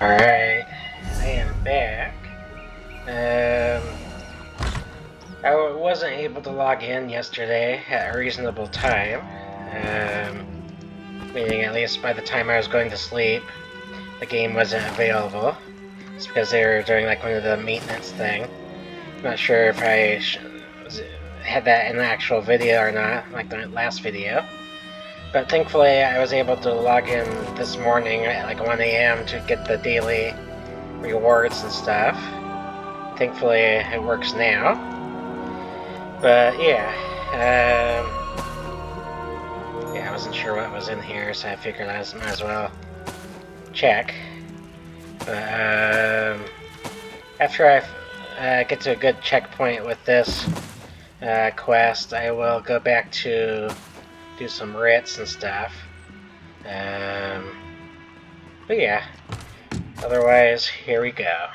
Alright, I am back. I wasn't able to log in yesterday at a reasonable time. Meaning at least by the time I was going to sleep, the game wasn't available. It's because they were doing like one of the maintenance thing. I'm not sure if I had that in the actual video or not, like the last video. But thankfully, I was able to log in this morning at like 1 a.m. to get the daily rewards and stuff. Thankfully, it works now. But yeah, I wasn't sure what was in here, so I figured I might as well check. But after I get to a good checkpoint with this quest, I will go back to do some writs and stuff. But yeah, otherwise, here we go.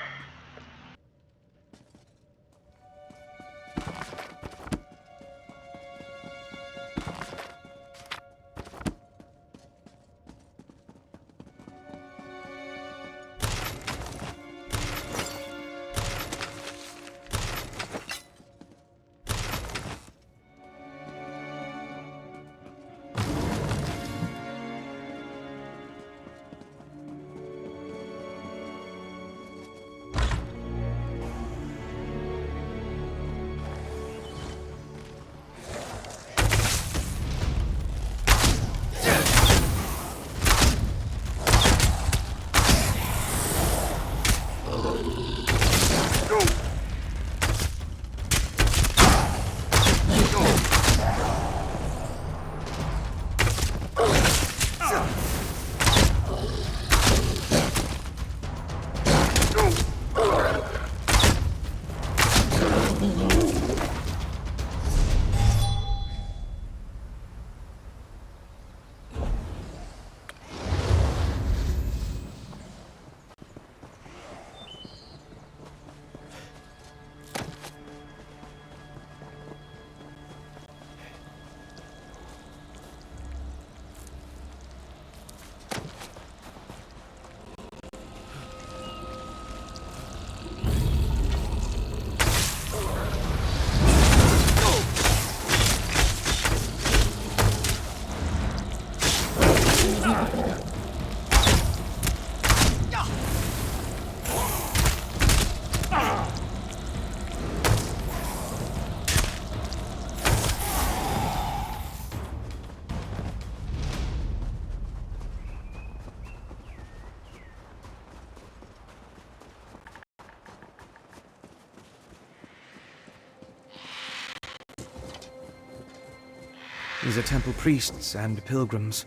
These are temple priests and pilgrims.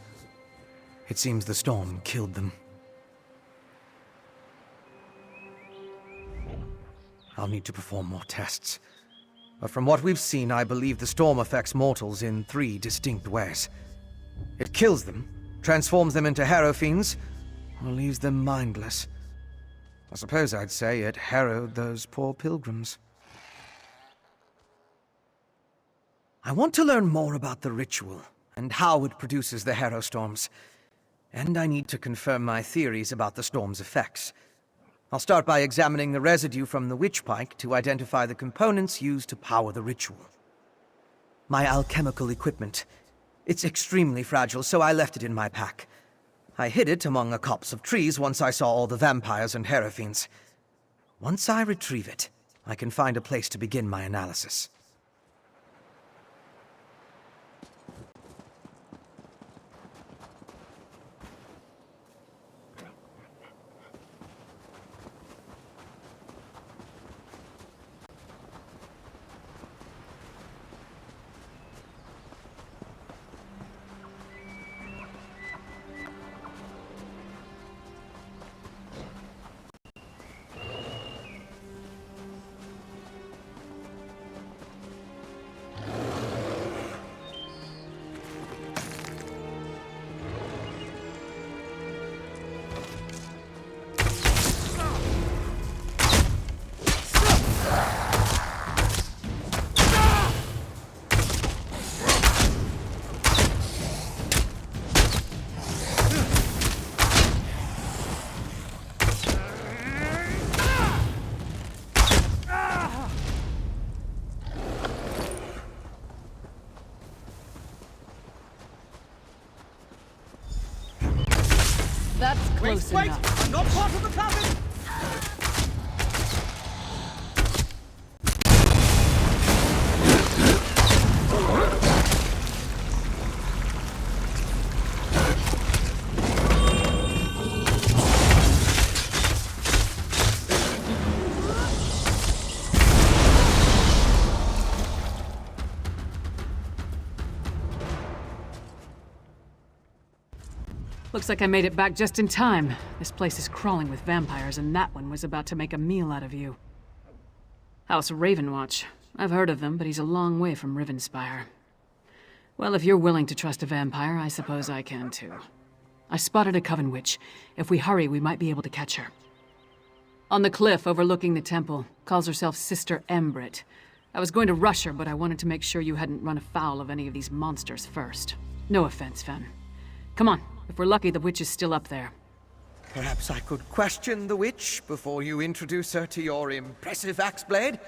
It seems the storm killed them. I'll need to perform more tests. But from what we've seen, I believe the storm affects mortals in 3 distinct ways. It kills them, transforms them into harrow fiends, or leaves them mindless. I suppose I'd say it harrowed those poor pilgrims. I want to learn more about the ritual, and how it produces the harrow storms. And I need to confirm my theories about the storm's effects. I'll start by examining the residue from the witch pike to identify the components used to power the ritual. My alchemical equipment. It's extremely fragile, so I left it in my pack. I hid it among a copse of trees once I saw all the vampires and harrow fiends. Once I retrieve it, I can find a place to begin my analysis. That's close enough. I'm not part of the pattern! Looks like I made it back just in time. This place is crawling with vampires, and that one was about to make a meal out of you. House Ravenwatch. I've heard of them, but he's a long way from Rivenspire. Well, if you're willing to trust a vampire, I suppose I can too. I spotted a Coven Witch. If we hurry, we might be able to catch her. On the cliff overlooking the temple, calls herself Sister Embrit. I was going to rush her, but I wanted to make sure you hadn't run afoul of any of these monsters first. No offense, Fen. Come on. If we're lucky, the witch is still up there. Perhaps I could question the witch before you introduce her to your impressive axe blade?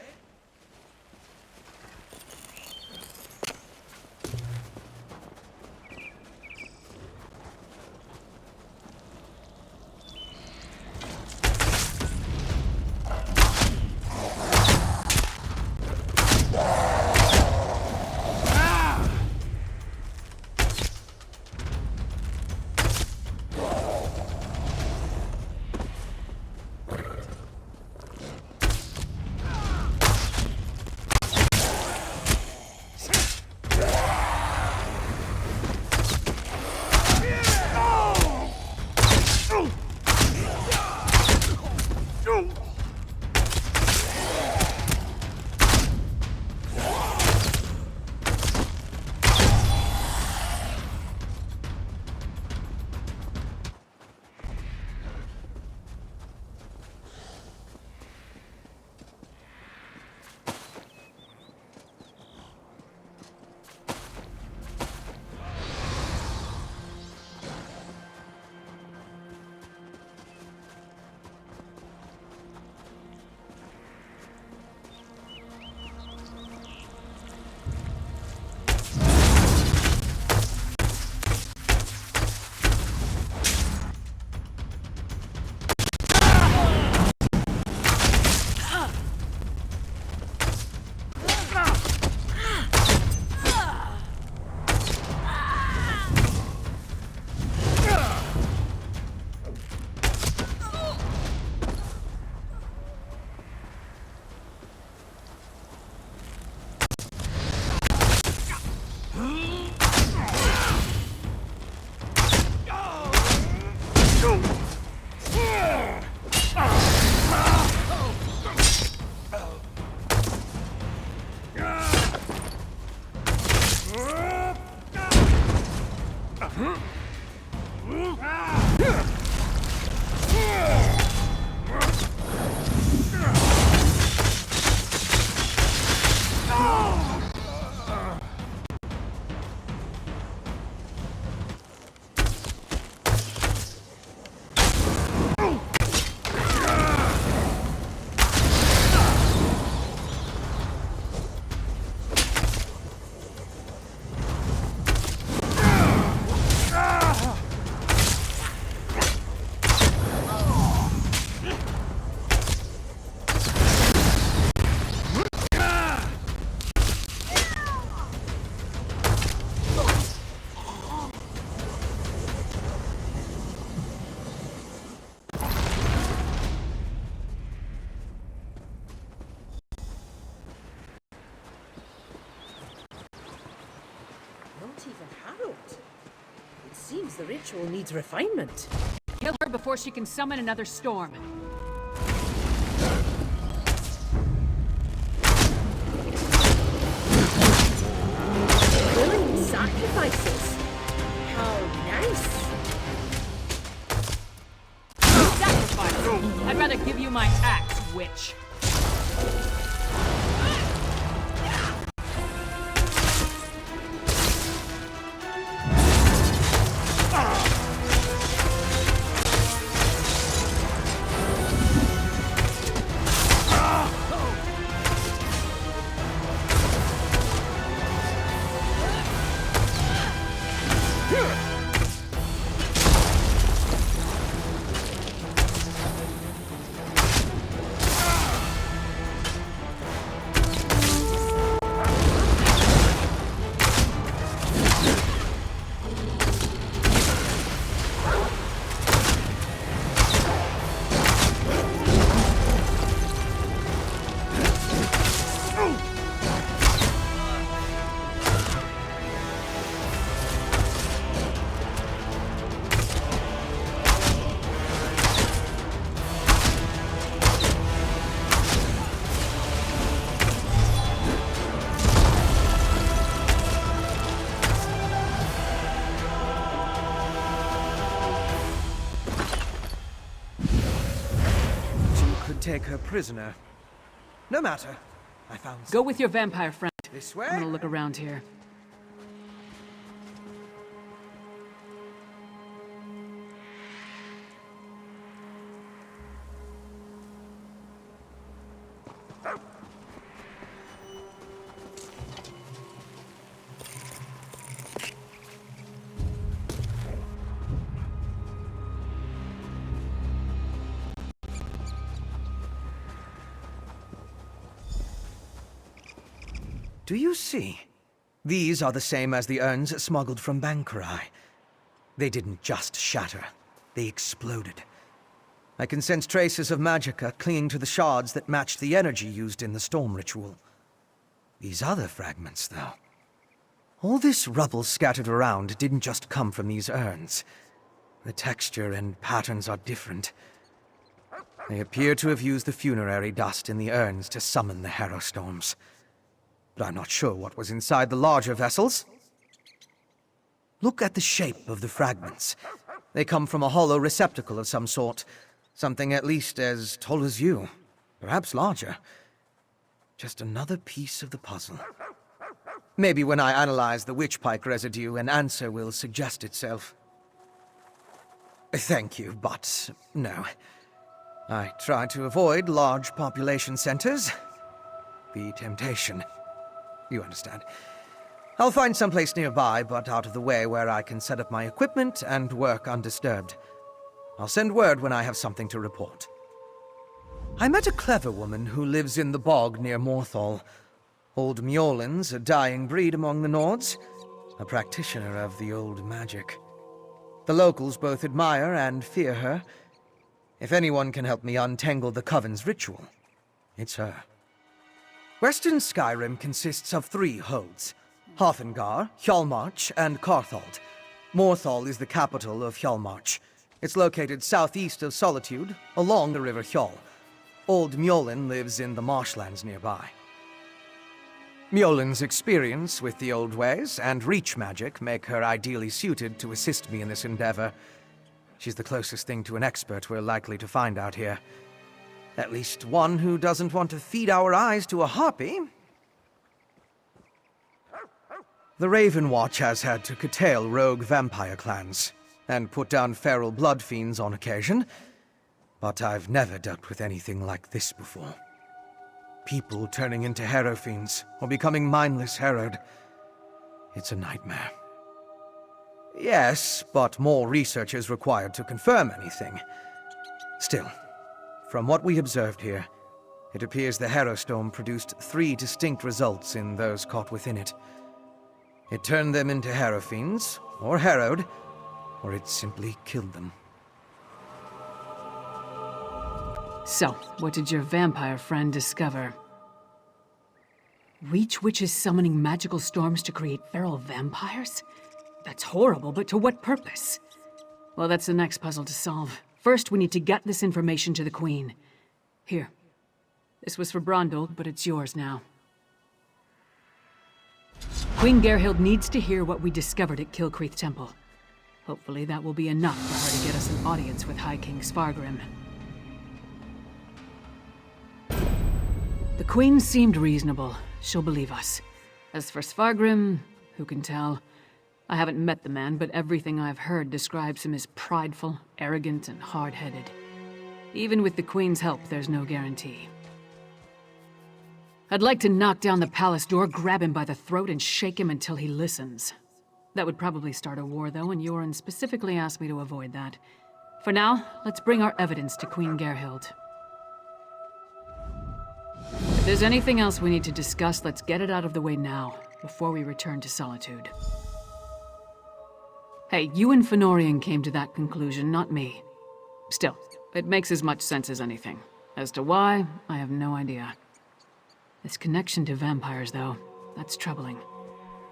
Even Harold. It seems the ritual needs refinement. Kill her before she can summon another storm. Willing sacrifices. How nice. Sacrifice! I'd rather give you my axe, witch. take her prisoner. No matter. I found Go with your vampire friend. this I'm way. gonna look around here. Do you see? These are the same as the urns smuggled from Bankurai. They didn't just shatter, they exploded. I can sense traces of magicka clinging to the shards that matched the energy used in the storm ritual. These other fragments, though. All this rubble scattered around didn't just come from these urns. The texture and patterns are different. They appear to have used the funerary dust in the urns to summon the Harrow Storms. But I'm not sure what was inside the larger vessels. Look at the shape of the fragments. They come from a hollow receptacle of some sort. Something at least as tall as you. Perhaps larger. Just another piece of the puzzle. Maybe when I analyze the witchpike residue, an answer will suggest itself. Thank you, but no. I try to avoid large population centers. The temptation. You understand. I'll find someplace nearby, but out of the way where I can set up my equipment and work undisturbed. I'll send word when I have something to report. I met a clever woman who lives in the bog near Morthal. Old Mjolnir's a dying breed among the Nords, a practitioner of the old magic. The locals both admire and fear her. If anyone can help me untangle the Coven's ritual, it's her. Western Skyrim consists of 3 holds: Haafingar, Hjalmarch, and Carthald. Morthal is the capital of Hjalmarch. It's located southeast of Solitude, along the River Hjal. Old Mjolnir lives in the marshlands nearby. Mjolnir's experience with the old ways and reach magic make her ideally suited to assist me in this endeavor. She's the closest thing to an expert we're likely to find out here. At least one who doesn't want to feed our eyes to a harpy. The Raven Watch has had to curtail rogue vampire clans, and put down feral blood fiends on occasion, but I've never dealt with anything like this before. People turning into harrow fiends, or becoming mindless harrowed. It's a nightmare. Yes, but more research is required to confirm anything. Still, from what we observed here, it appears the Harrow Storm produced 3 distinct results in those caught within it. It turned them into harrow fiends, or harrowed, or it simply killed them. So, what did your vampire friend discover? Reach witches summoning magical storms to create feral vampires? That's horrible, but to what purpose? Well, that's the next puzzle to solve. First, we need to get this information to the Queen. Here. This was for Brondel, but it's yours now. Queen Gerhild needs to hear what we discovered at Kilcreath Temple. Hopefully that will be enough for her to get us an audience with High King Svargrim. The Queen seemed reasonable. She'll believe us. As for Svargrim, who can tell? I haven't met the man, but everything I've heard describes him as prideful, arrogant, and hard-headed. Even with the Queen's help, there's no guarantee. I'd like to knock down the palace door, grab him by the throat, and shake him until he listens. That would probably start a war, though, and Yoren specifically asked me to avoid that. For now, let's bring our evidence to Queen Gerhild. If there's anything else we need to discuss, let's get it out of the way now, before we return to Solitude. Hey, you and Fenorian came to that conclusion, not me. Still, it makes as much sense as anything. As to why, I have no idea. This connection to vampires, though, that's troubling.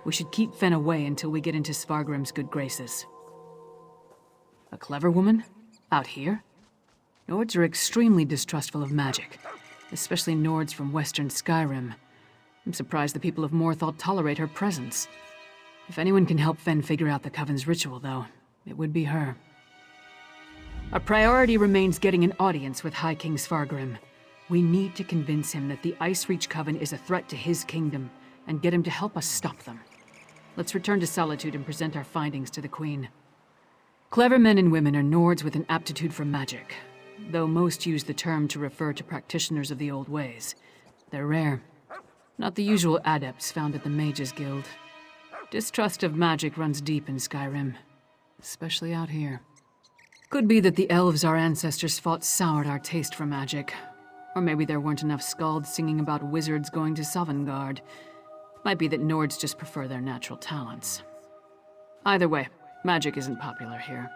We should keep Fen away until we get into Svargrim's good graces. A clever woman? Out here? Nords are extremely distrustful of magic, especially Nords from Western Skyrim. I'm surprised the people of Morthal tolerate her presence. If anyone can help Fen figure out the Coven's ritual, though, it would be her. Our priority remains getting an audience with High King Svargrim. We need to convince him that the Ice Reach Coven is a threat to his kingdom, and get him to help us stop them. Let's return to Solitude and present our findings to the Queen. Clever men and women are Nords with an aptitude for magic, though most use the term to refer to practitioners of the old ways. They're rare. Not the usual adepts found at the Mages Guild. Distrust of magic runs deep in Skyrim, especially out here. Could be that the elves our ancestors fought soured our taste for magic. Or maybe there weren't enough skalds singing about wizards going to Sovngarde. Might be that Nords just prefer their natural talents. Either way, magic isn't popular here.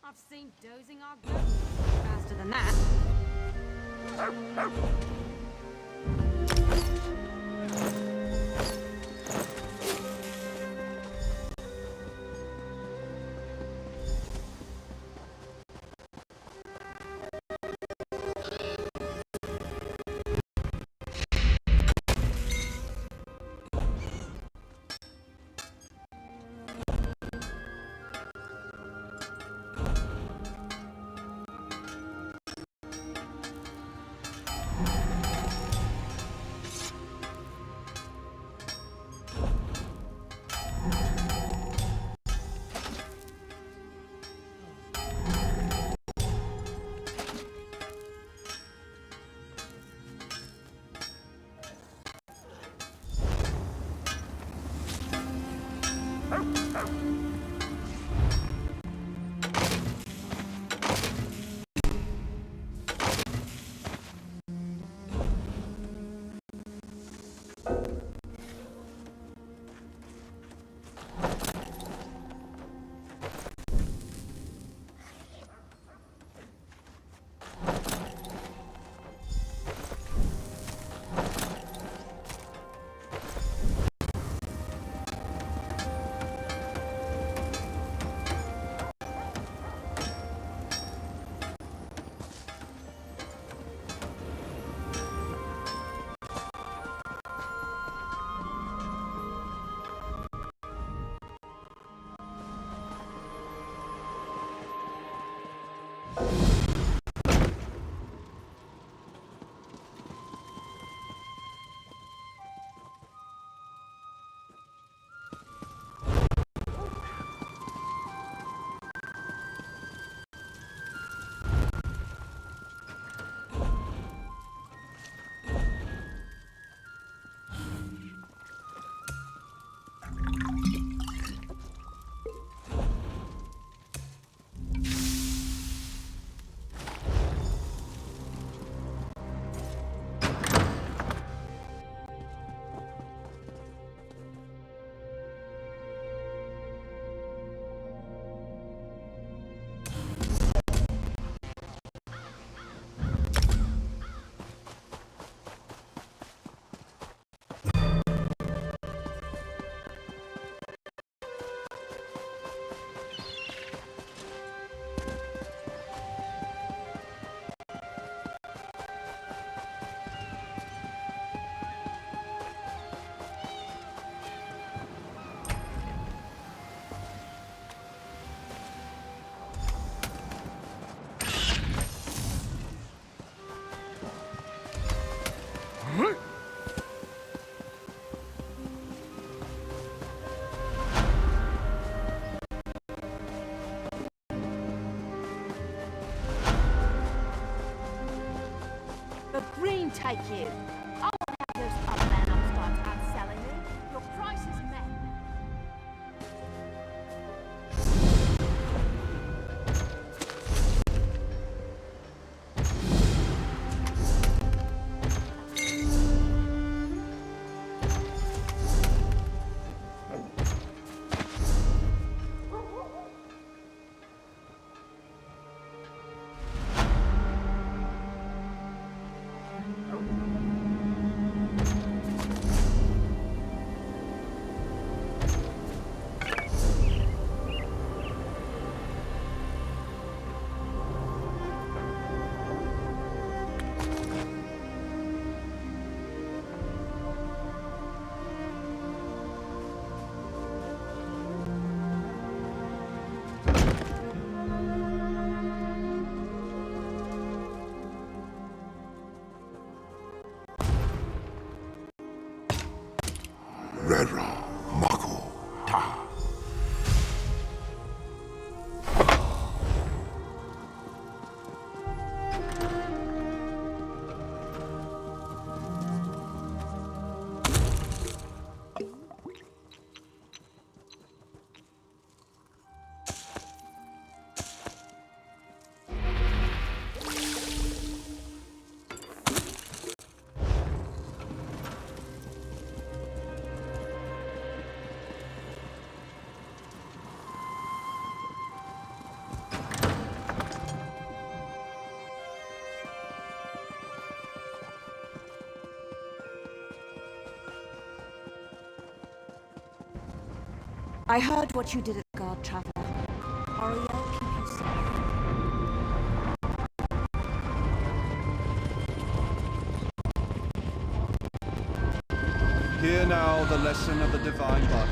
I've seen dozing our go faster than that. The green take you. I won't have those other men upstart outselling me. Your price is met. I heard what you did at the Guard, Traveler. Oriel, keep you safe. Hear now the lesson of the Divine Body.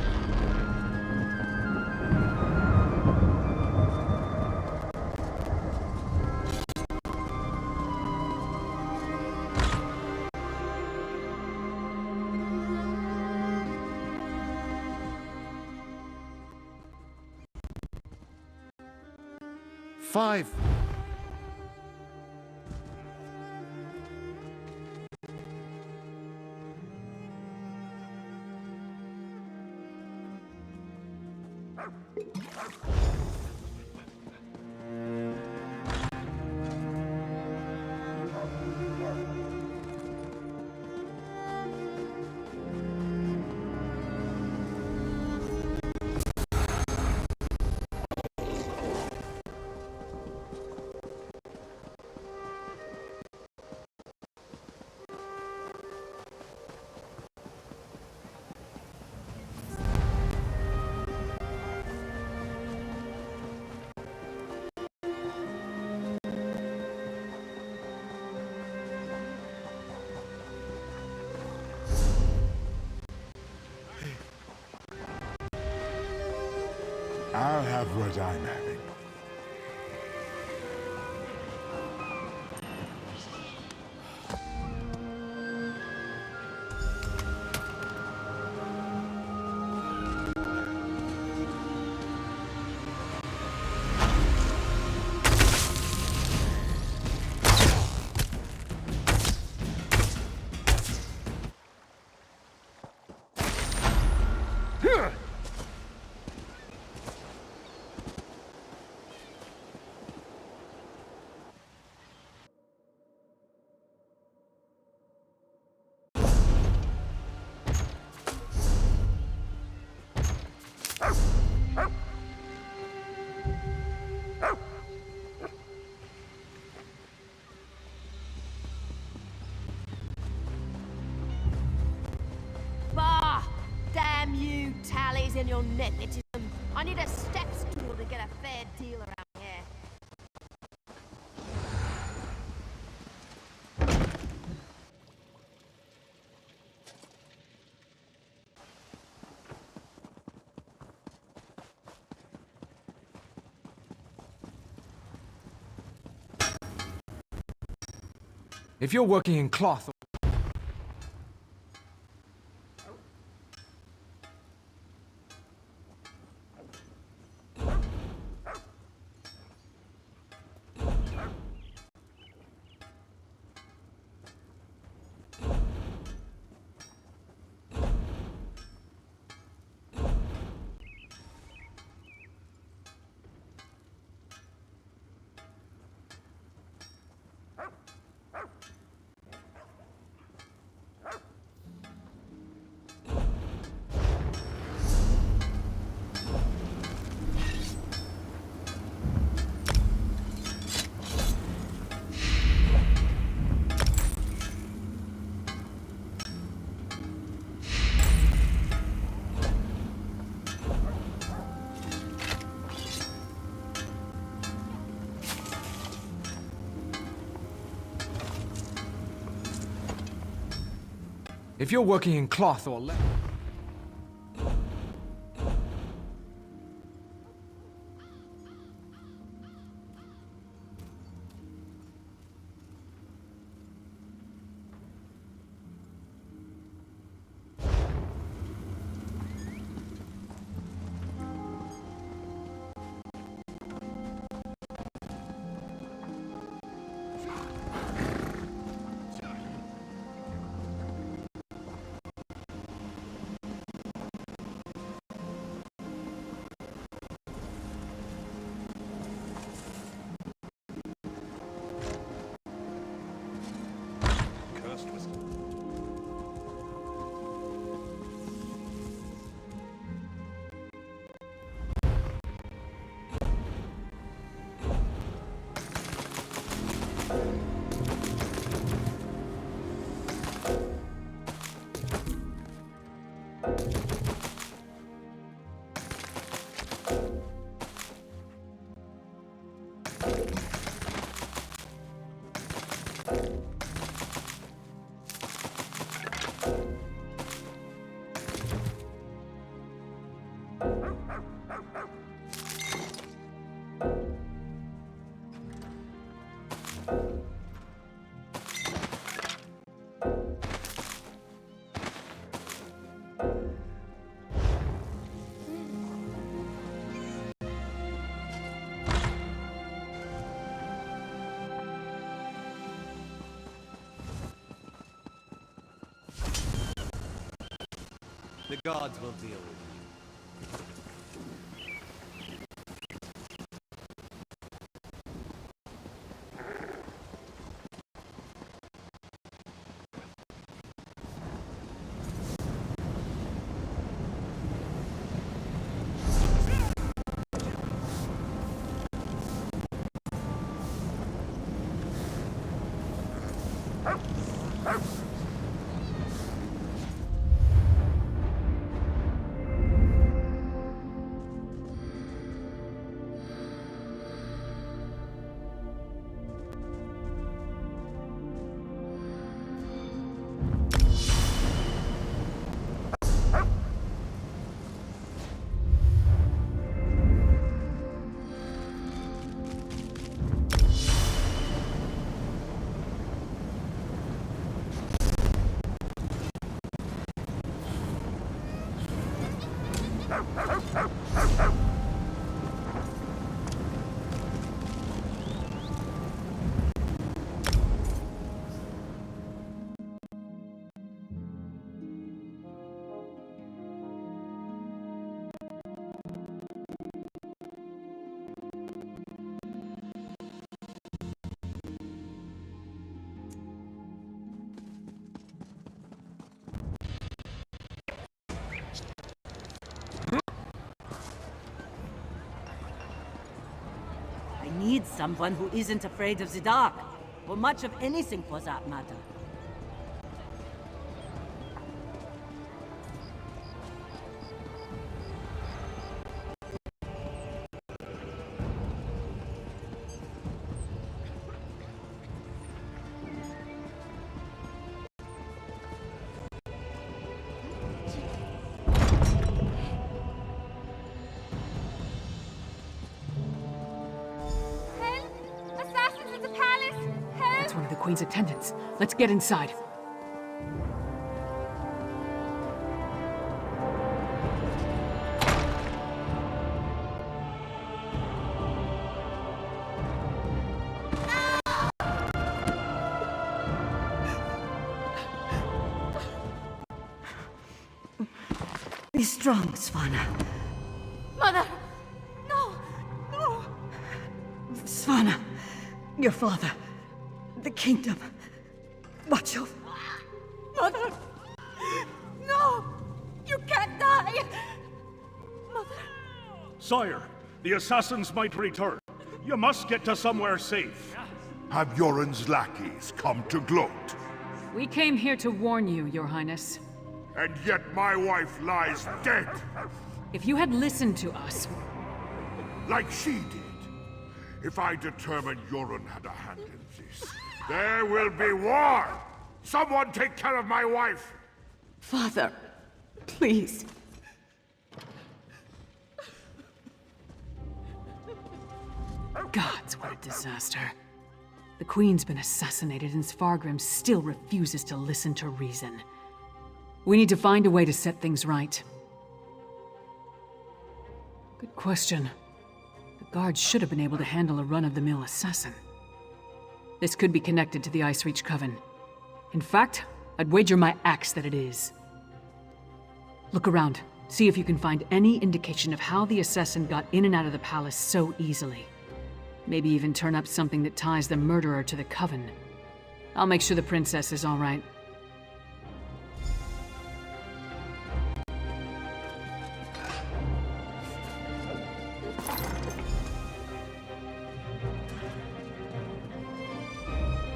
Five. I'll have what I'm having. Bah! Damn you, tallies and your nepotism. I need a step stool to get a fair deal around here. If you're working in cloth... If you're working in cloth or leather... The gods will deal with you. I need someone who isn't afraid of the dark, or much of anything for that matter. Help! Assassins at the palace! Help! It's one of the Queen's attendants. Let's get inside. Be strong, Svanna. Mother! No! No! Svanna, your father, the kingdom. Watch over. Mother! No! You can't die! Mother! Sire, the assassins might return. You must get to somewhere safe. Have Yoren's lackeys come to gloat? We came here to warn you, Your Highness. And yet my wife lies dead, If you had listened to us, like she did. If I determine Yoren had a hand in this, there will be war! Someone take care of my wife! Father, please. Gods, what a disaster. The Queen's been assassinated and Svargrim still refuses to listen to reason. We need to find a way to set things right. Good question. The guards should have been able to handle a run-of-the-mill assassin. This could be connected to the Icereach Coven. In fact, I'd wager my axe that it is. Look around. See if you can find any indication of how the assassin got in and out of the palace so easily. Maybe even turn up something that ties the murderer to the Coven. I'll make sure the princess is all right.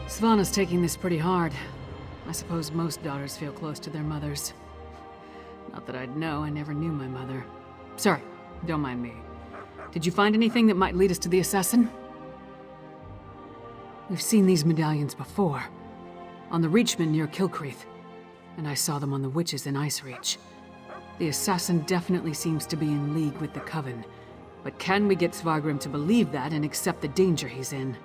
Svanna's taking this pretty hard. I suppose most daughters feel close to their mothers. Not that I'd know, I never knew my mother. Sorry, don't mind me. Did you find anything that might lead us to the assassin? We've seen these medallions before. On the Reachman near Kilcreath. And I saw them on the witches in Icereach. The assassin definitely seems to be in league with the Coven. But can we get Svargrim to believe that and accept the danger he's in?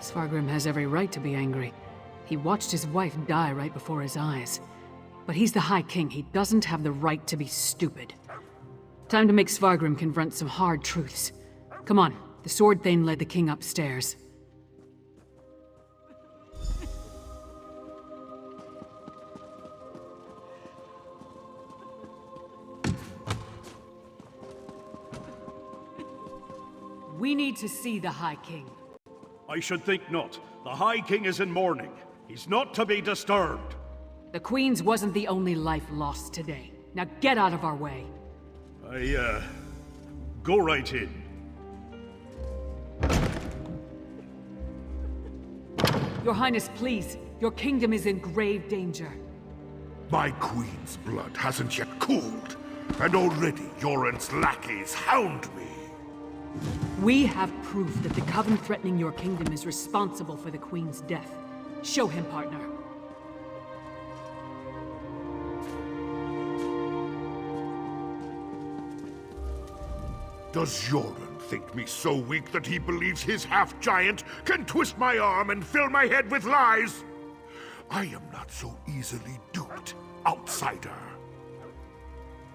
Svargrim has every right to be angry. He watched his wife die right before his eyes. But he's the High King. He doesn't have the right to be stupid. Time to make Svargrim confront some hard truths. Come on, the Sword Thane led the king upstairs. We need to see the High King. I should think not. The High King is in mourning. He's not to be disturbed. The Queen's wasn't the only life lost today. Now get out of our way. Go right in. Your Highness, please. Your kingdom is in grave danger. My queen's blood hasn't yet cooled, and already Yoren's lackeys hound me. We have proof that the Coven threatening your kingdom is responsible for the Queen's death. Show him, partner. Does Yoren think me so weak that he believes his half-giant can twist my arm and fill my head with lies? I am not so easily duped, outsider.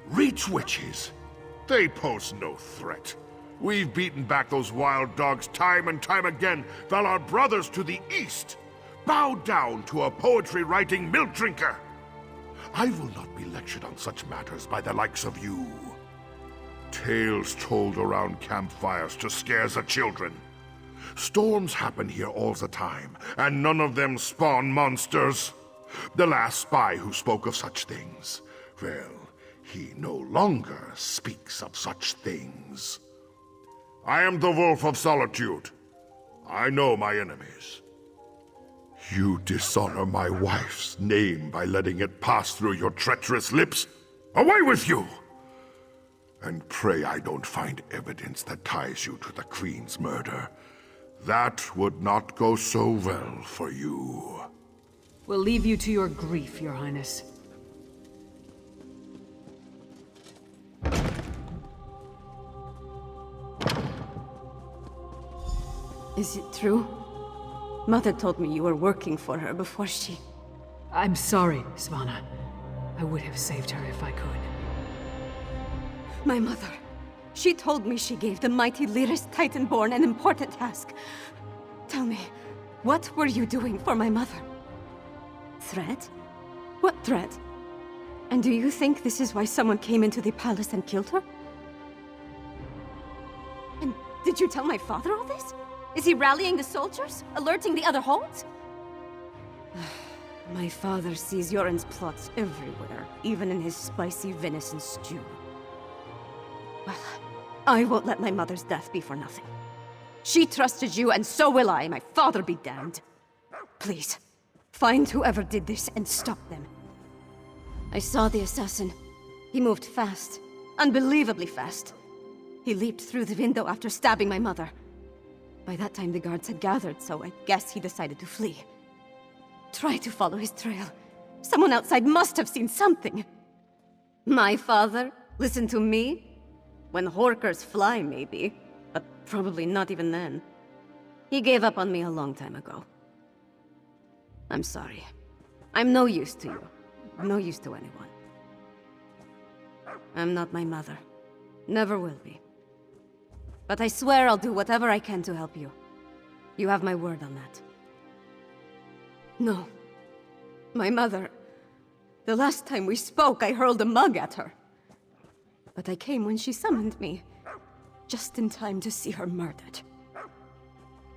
Reach witches. They pose no threat. We've beaten back those wild dogs time and time again, while our brothers to the east bow down to a poetry-writing milk drinker. I will not be lectured on such matters by the likes of you. Tales told around campfires to scare the children. Storms happen here all the time, and none of them spawn monsters. The last spy who spoke of such things, well, he no longer speaks of such things. I am the Wolf of Solitude. I know my enemies. You dishonor my wife's name by letting it pass through your treacherous lips. Away with you! And pray I don't find evidence that ties you to the Queen's murder. That would not go so well for you. We'll leave you to your grief, Your Highness. Is it true? Mother told me you were working for her before she... I'm sorry, Svanna. I would have saved her if I could. My mother. She told me she gave the mighty Lyris Titanborn an important task. Tell me, what were you doing for my mother? Threat? What threat? And do you think this is why someone came into the palace and killed her? And did you tell my father all this? Is he rallying the soldiers? Alerting the other holds? My father sees Yoren's plots everywhere, even in his spicy venison stew. Well, I won't let my mother's death be for nothing. She trusted you, and so will I. My father be damned. Please, find whoever did this and stop them. I saw the assassin. He moved fast. Unbelievably fast. He leaped through the window after stabbing my mother. By that time, the guards had gathered, so I guess he decided to flee. Try to follow his trail. Someone outside must have seen something. My father? Listen to me? When Horkers fly, maybe. But probably not even then. He gave up on me a long time ago. I'm sorry. I'm no use to you. No use to anyone. I'm not my mother. Never will be. But I swear I'll do whatever I can to help you. You have my word on that. No. My mother... The last time we spoke, I hurled a mug at her. But I came when she summoned me. Just in time to see her murdered.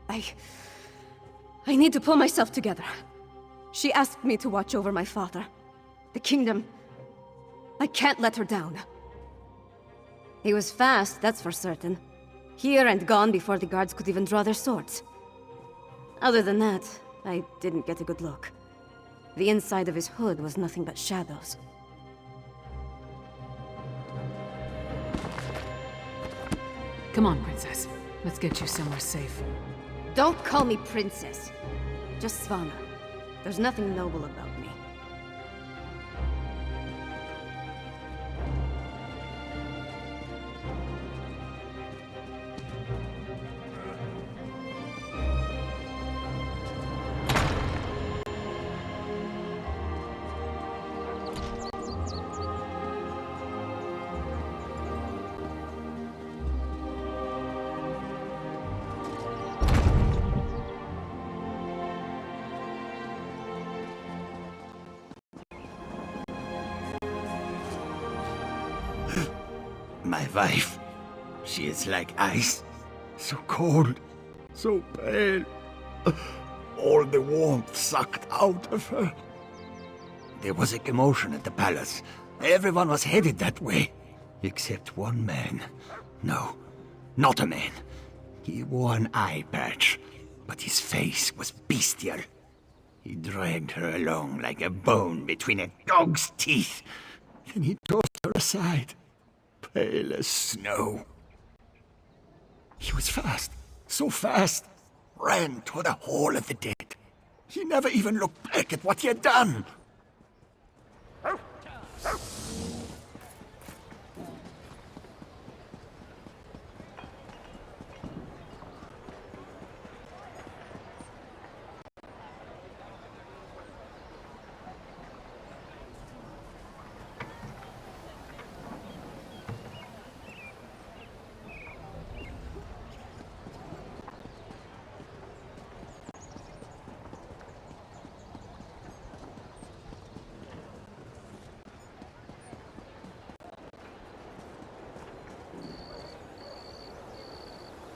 I need to pull myself together. She asked me to watch over my father. The kingdom... I can't let her down. He was fast, that's for certain. Here and gone before the guards could even draw their swords. Other than that, I didn't get a good look. The inside of his hood was nothing but shadows. Come on, Princess. Let's get you somewhere safe. Don't call me Princess. Just Svanna. There's nothing noble about me. My wife, she is like ice. So cold, so pale. All the warmth sucked out of her. There was a commotion at the palace. Everyone was headed that way. Except one man. No, not a man. He wore an eye patch, but his face was bestial. He dragged her along like a bone between a dog's teeth. Then he tossed her aside, pale as snow. He was fast, so fast, ran toward the Hall of the Dead. He never even looked back at what he had done.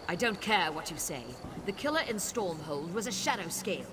I don't care what you say. The killer in Stormhold was a shadow scale.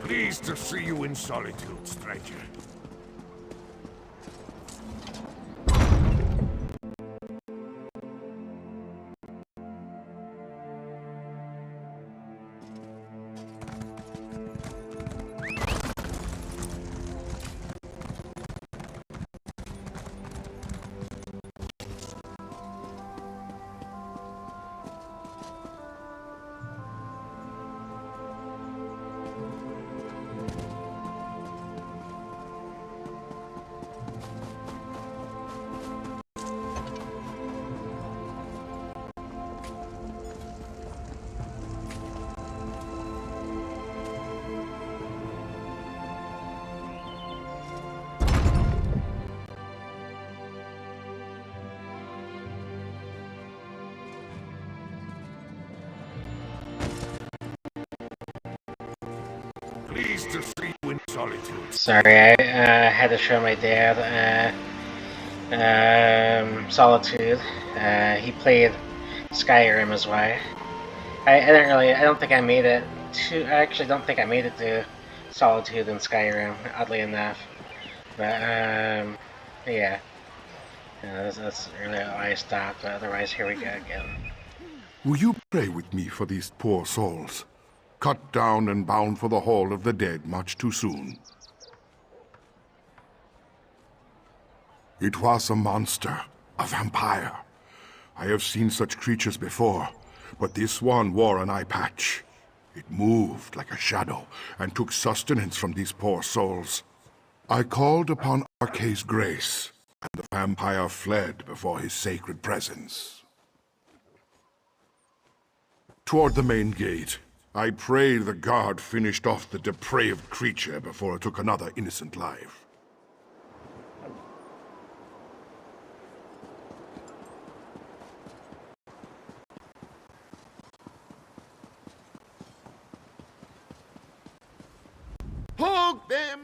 Pleased to see you in solitude, stranger. Pleased to see you in solitude. Sorry, I had to show my dad Solitude. He played Skyrim as well. I don't think I made it to. I actually don't think I made it to Solitude in Skyrim, oddly enough. But yeah, that's really why I stopped. But otherwise, here we go again. Will you pray with me for these poor souls? Cut down and bound for the Hall of the Dead much too soon. It was a monster, a vampire. I have seen such creatures before, but this one wore an eye patch. It moved like a shadow and took sustenance from these poor souls. I called upon Arkay's grace, and the vampire fled before his sacred presence. Toward the main gate, I pray the guard finished off the depraved creature before it took another innocent life. Hog them!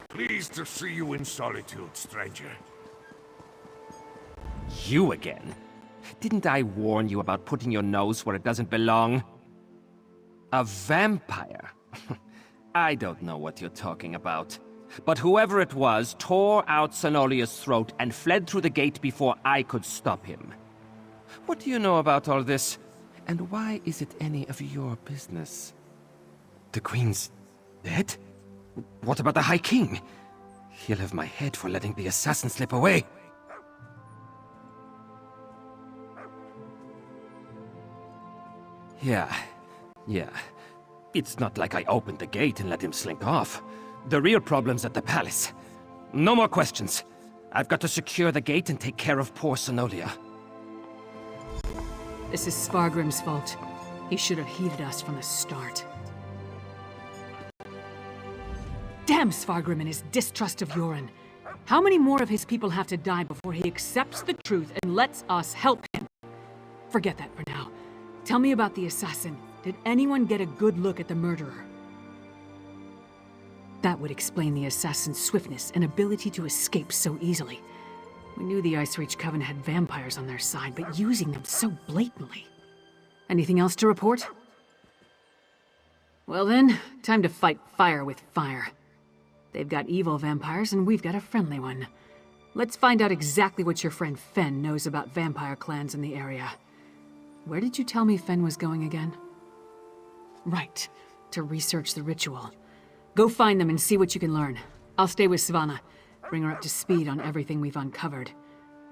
Pleased to see you in solitude, stranger. You again? Didn't I warn you about putting your nose where it doesn't belong? A vampire? I don't know what you're talking about. But whoever it was tore out Senolia's throat and fled through the gate before I could stop him. What do you know about all this? And why is it any of your business? The Queen's dead? What about the High King? He'll have my head for letting the assassin slip away. Yeah. It's not like I opened the gate and let him slink off. The real problem's at the palace. No more questions. I've got to secure the gate and take care of poor Senolia. This is Svargrim's fault. He should have heeded us from the start. Damn Svargrim and his distrust of Yoren. How many more of his people have to die before he accepts the truth and lets us help him? Forget that for now. Tell me about the assassin. Did anyone get a good look at the murderer? That would explain the assassin's swiftness and ability to escape so easily. We knew the Ice Reach Coven had vampires on their side, but using them so blatantly. Anything else to report? Well then, time to fight fire with fire. They've got evil vampires, and we've got a friendly one. Let's find out exactly what your friend Fen knows about vampire clans in the area. Where did you tell me Fen was going again? Right, to research the ritual. Go find them and see what you can learn. I'll stay with Svanna. Bring her up to speed on everything we've uncovered.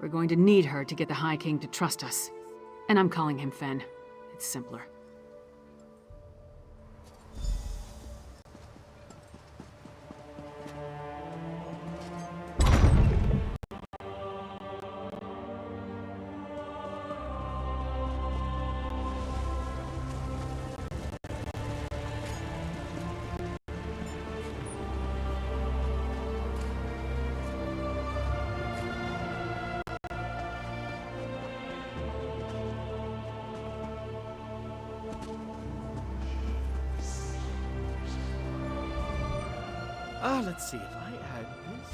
We're going to need her to get the High King to trust us. And I'm calling him Fen. It's simpler. Let's see if I had this.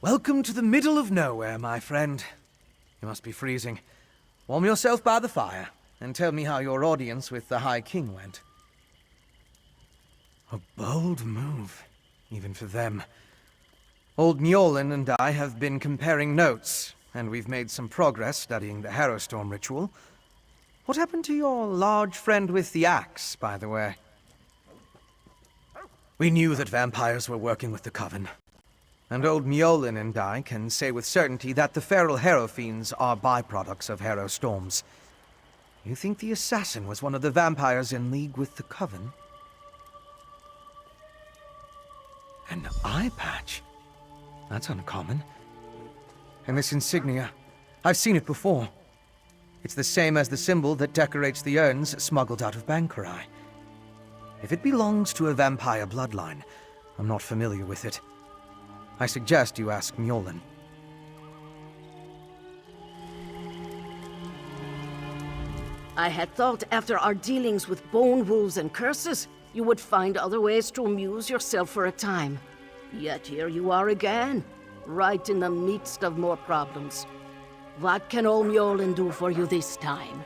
Welcome to the middle of nowhere, my friend. You must be freezing. Warm yourself by the fire, and tell me how your audience with the High King went. A bold move, even for them. Old Mjolnir and I have been comparing notes, and we've made some progress studying the Harrowstorm ritual. What happened to your large friend with the axe, by the way? We knew that vampires were working with the Coven. And old Mjolnir and I can say with certainty that the feral Harrow Fiends are byproducts of Harrowstorms. You think the assassin was one of the vampires in league with the Coven? An eye patch? That's uncommon. And this insignia, I've seen it before. It's the same as the symbol that decorates the urns smuggled out of Bankurai. If it belongs to a vampire bloodline, I'm not familiar with it. I suggest you ask Mjolnir. I had thought after our dealings with bone wolves and curses, you would find other ways to amuse yourself for a time. Yet here you are again, right in the midst of more problems. What can old Mjolnir do for you this time?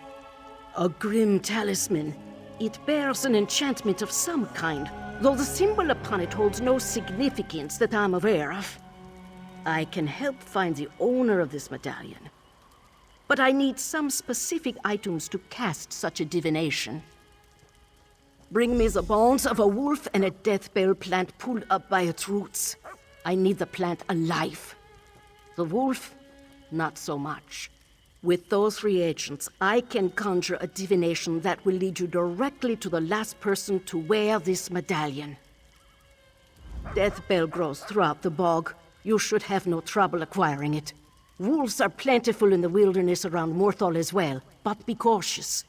A grim talisman. It bears an enchantment of some kind, though the symbol upon it holds no significance that I'm aware of. I can help find the owner of this medallion, but I need some specific items to cast such a divination. Bring me the bones of a wolf and a deathbell plant pulled up by its roots. I need the plant alive. The wolf, not so much. With those reagents, I can conjure a divination that will lead you directly to the last person to wear this medallion. Deathbell grows throughout the bog. You should have no trouble acquiring it. Wolves are plentiful in the wilderness around Morthal as well, but be cautious.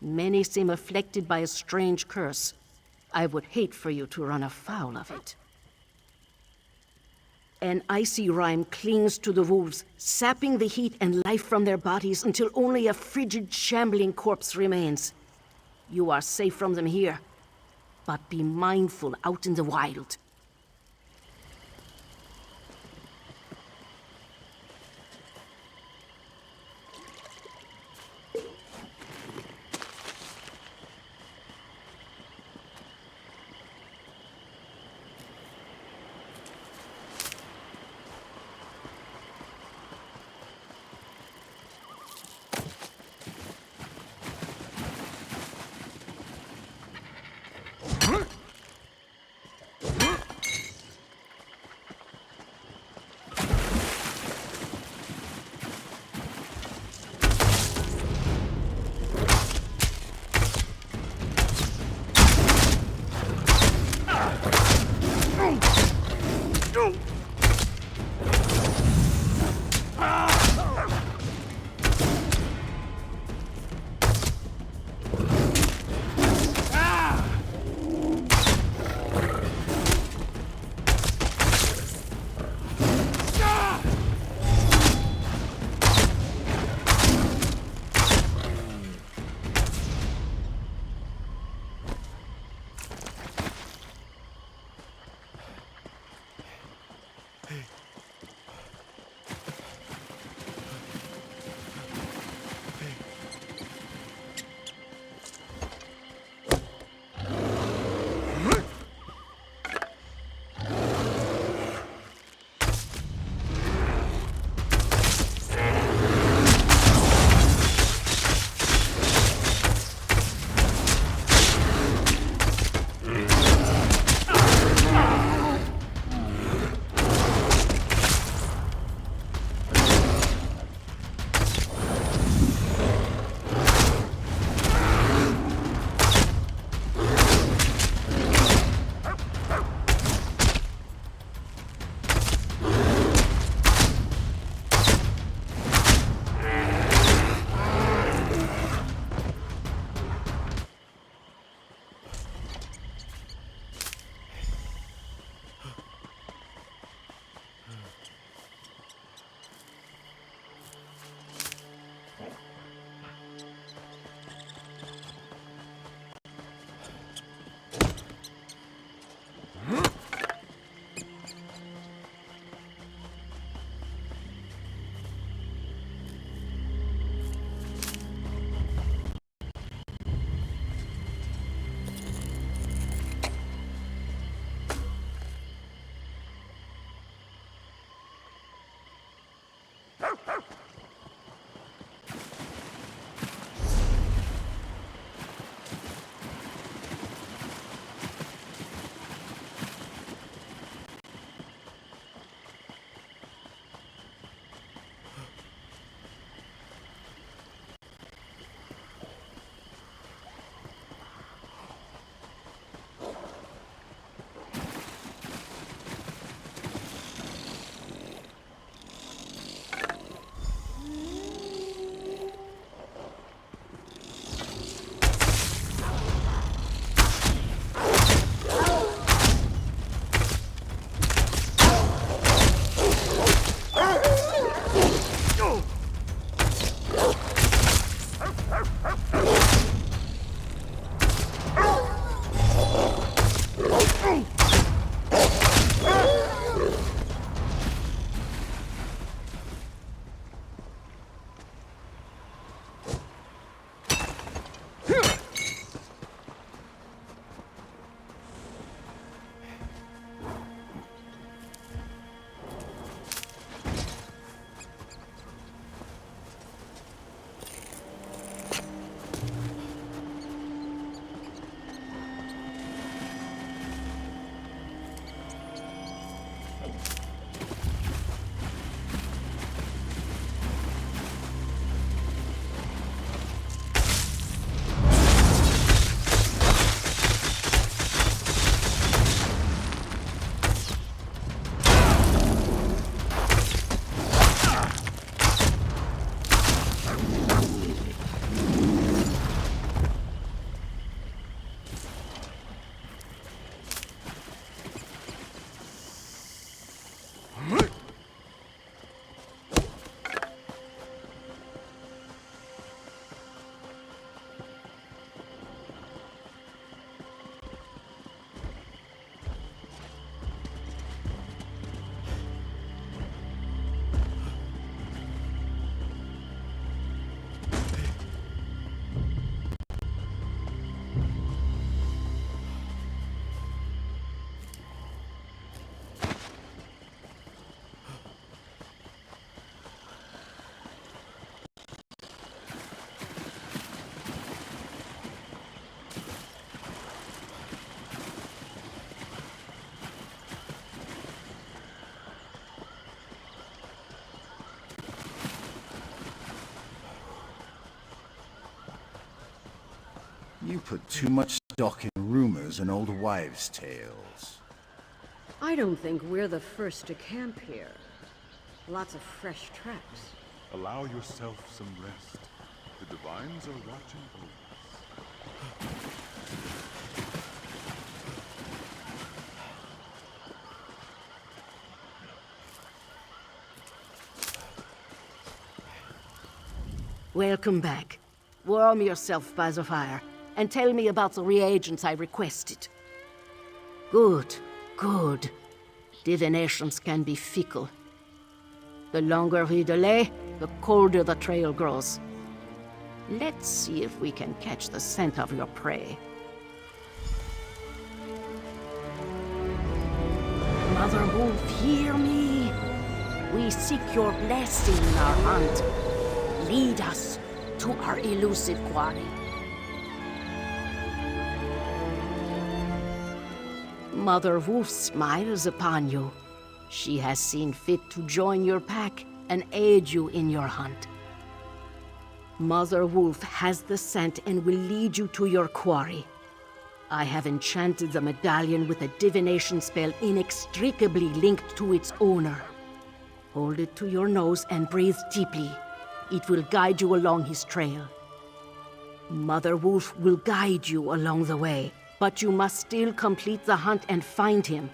Many seem afflicted by a strange curse. I would hate for you to run afoul of it. An icy rime clings to the wolves, sapping the heat and life from their bodies until only a frigid, shambling corpse remains. You are safe from them here, but be mindful out in the wild. You put too much stock in rumors and old wives' tales. I don't think we're the first to camp here. Lots of fresh tracks. Allow yourself some rest. The Divines are watching over us. Welcome back. Warm yourself by the fire, and tell me about the reagents I requested. Good, good. Divinations can be fickle. The longer we delay, the colder the trail grows. Let's see if we can catch the scent of your prey. Mother Wolf, hear me. We seek your blessing in our hunt. Lead us to our elusive quarry. Mother Wolf smiles upon you. She has seen fit to join your pack and aid you in your hunt. Mother Wolf has the scent and will lead you to your quarry. I have enchanted the medallion with a divination spell inextricably linked to its owner. Hold it to your nose and breathe deeply. It will guide you along his trail. Mother Wolf will guide you along the way, but you must still complete the hunt and find him.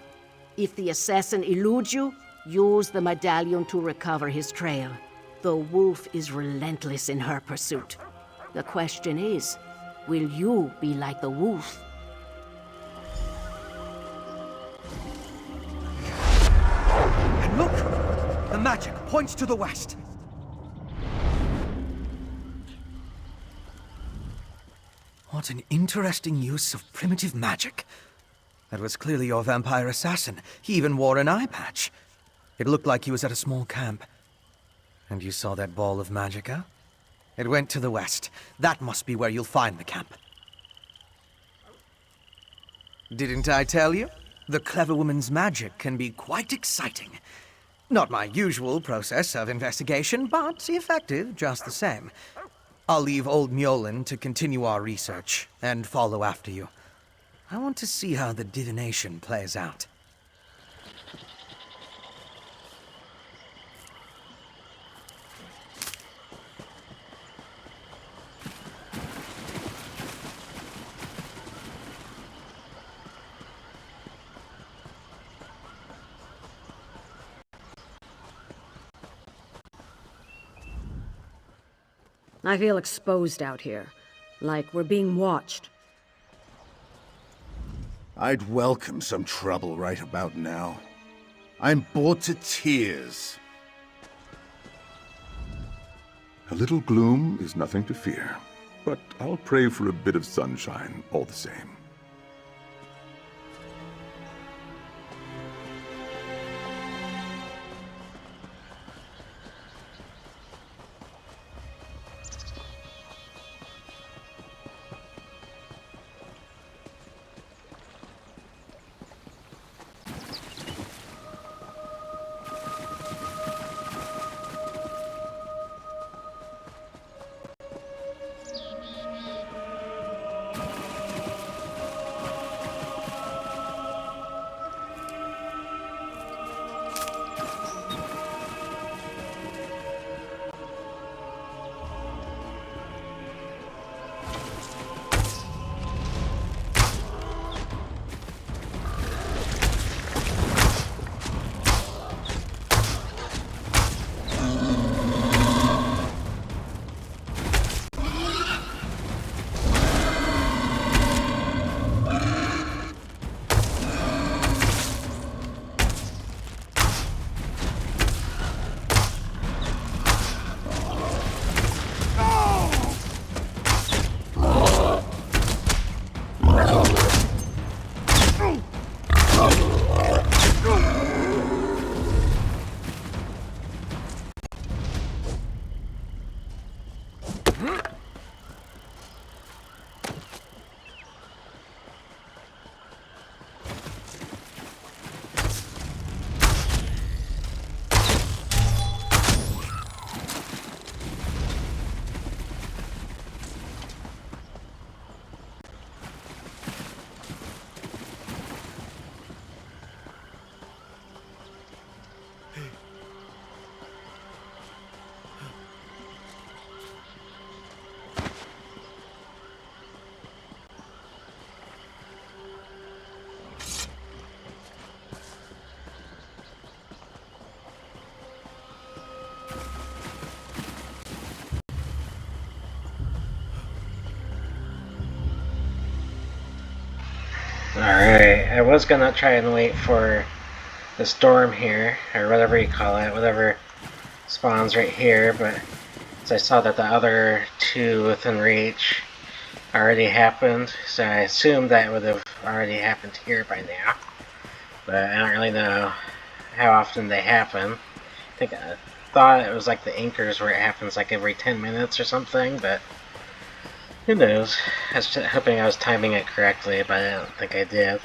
If the assassin eludes you, use the medallion to recover his trail. The wolf is relentless in her pursuit. The question is, will you be like the wolf? And look! The magic points to the west. What an interesting use of primitive magic. That was clearly your vampire assassin. He even wore an eye patch. It looked like he was at a small camp. And you saw that ball of magicka? It went to the west. That must be where you'll find the camp. Didn't I tell you? The clever woman's magic can be quite exciting. Not my usual process of investigation, but effective just the same. I'll leave old Mjolnir to continue our research and follow after you. I want to see how the divination plays out. I feel exposed out here, like we're being watched. I'd welcome some trouble right about now. I'm bored to tears. A little gloom is nothing to fear, but I'll pray for a bit of sunshine all the same. I was gonna try and wait for the storm here, or whatever you call it, whatever spawns right here, but as I saw that the other two within reach already happened, so I assumed that would have already happened here by now. But I don't really know how often they happen. I thought it was like the anchors where it happens like every 10 minutes or something, but who knows. I was hoping I was timing it correctly, but I don't think I did.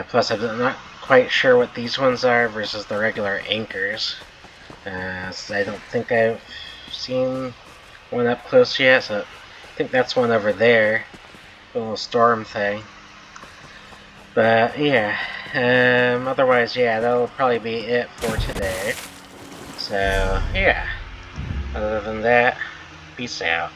Plus, I'm not quite sure what these ones are versus the regular anchors. So I don't think I've seen one up close yet, so I think that's one over there. The little storm thing. But yeah, otherwise, yeah, that'll probably be it for today. So, yeah. Other than that, peace out.